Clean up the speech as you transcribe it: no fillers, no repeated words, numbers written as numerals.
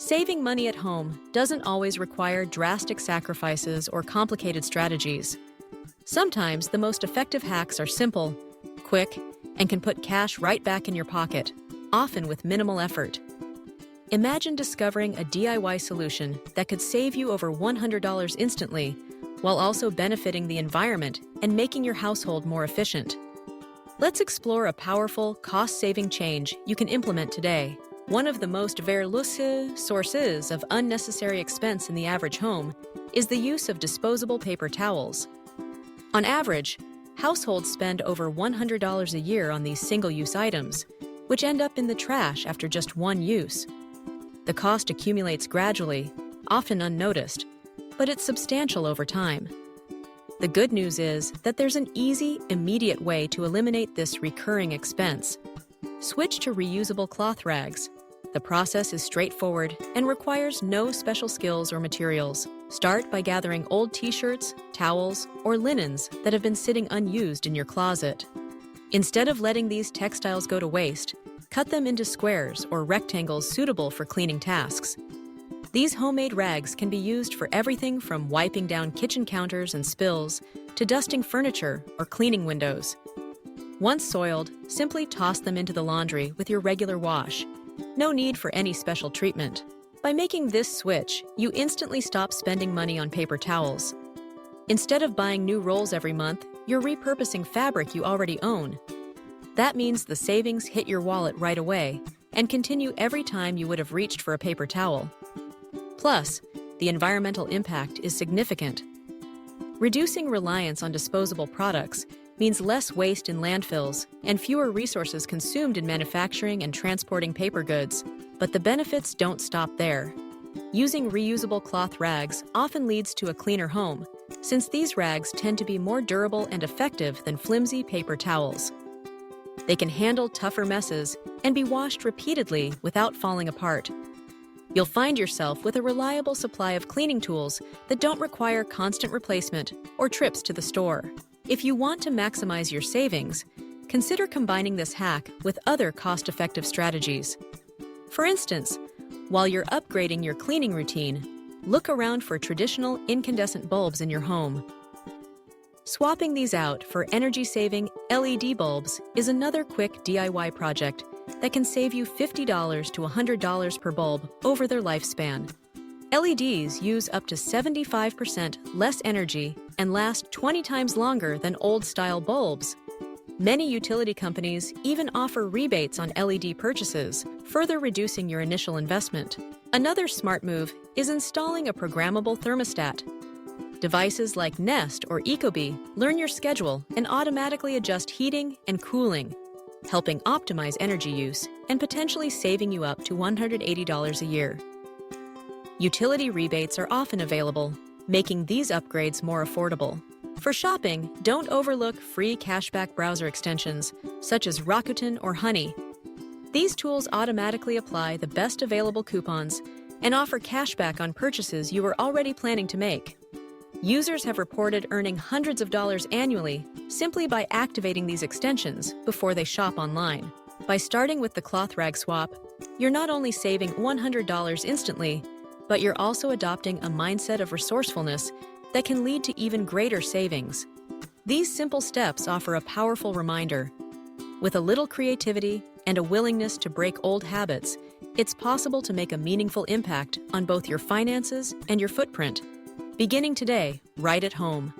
Saving money at home doesn't always require drastic sacrifices or complicated strategies. Sometimes the most effective hacks are simple, quick, and can put cash right back in your pocket, often with minimal effort. Imagine discovering a DIY solution that could save you over $100 instantly, while also benefiting the environment and making your household more efficient. Let's explore a powerful, cost-saving change you can implement today. One of the most verluste sources of unnecessary expense in the average home is the use of disposable paper towels. On average, households spend over $100 a year on these single-use items, which end up in the trash after just one use. The cost accumulates gradually, often unnoticed, but it's substantial over time. The good news is that there's an easy, immediate way to eliminate this recurring expense. Switch to reusable cloth rags. The process is straightforward and requires no special skills or materials. Start by gathering old t-shirts, towels, or linens that have been sitting unused in your closet. Instead of letting these textiles go to waste, cut them into squares or rectangles suitable for cleaning tasks. These homemade rags can be used for everything from wiping down kitchen counters and spills to dusting furniture or cleaning windows. Once soiled, simply toss them into the laundry with your regular wash. No need for any special treatment. By making this switch, you instantly stop spending money on paper towels. Instead of buying new rolls every month, you're repurposing fabric you already own. That means the savings hit your wallet right away and continue every time you would have reached for a paper towel. Plus, the environmental impact is significant. Reducing reliance on disposable products means less waste in landfills and fewer resources consumed in manufacturing and transporting paper goods. But the benefits don't stop there. Using reusable cloth rags often leads to a cleaner home, since these rags tend to be more durable and effective than flimsy paper towels. They can handle tougher messes and be washed repeatedly without falling apart. You'll find yourself with a reliable supply of cleaning tools that don't require constant replacement or trips to the store. If you want to maximize your savings, consider combining this hack with other cost-effective strategies. For instance, while you're upgrading your cleaning routine, look around for traditional incandescent bulbs in your home. Swapping these out for energy-saving LED bulbs is another quick DIY project that can save you $50 to $100 per bulb over their lifespan. LEDs use up to 75% less energy and last 20 times longer than old-style bulbs. Many utility companies even offer rebates on LED purchases, further reducing your initial investment. Another smart move is installing a programmable thermostat. Devices like Nest or Ecobee learn your schedule and automatically adjust heating and cooling, helping optimize energy use and potentially saving you up to $180 a year. Utility rebates are often available, making these upgrades more affordable. For shopping, don't overlook free cashback browser extensions, such as Rakuten or Honey. These tools automatically apply the best available coupons and offer cashback on purchases you were already planning to make. Users have reported earning hundreds of dollars annually simply by activating these extensions before they shop online. By starting with the cloth rag swap, you're not only saving $100 instantly, but you're also adopting a mindset of resourcefulness that can lead to even greater savings. These simple steps offer a powerful reminder. With a little creativity and a willingness to break old habits, it's possible to make a meaningful impact on both your finances and your footprint. Beginning today, right at home.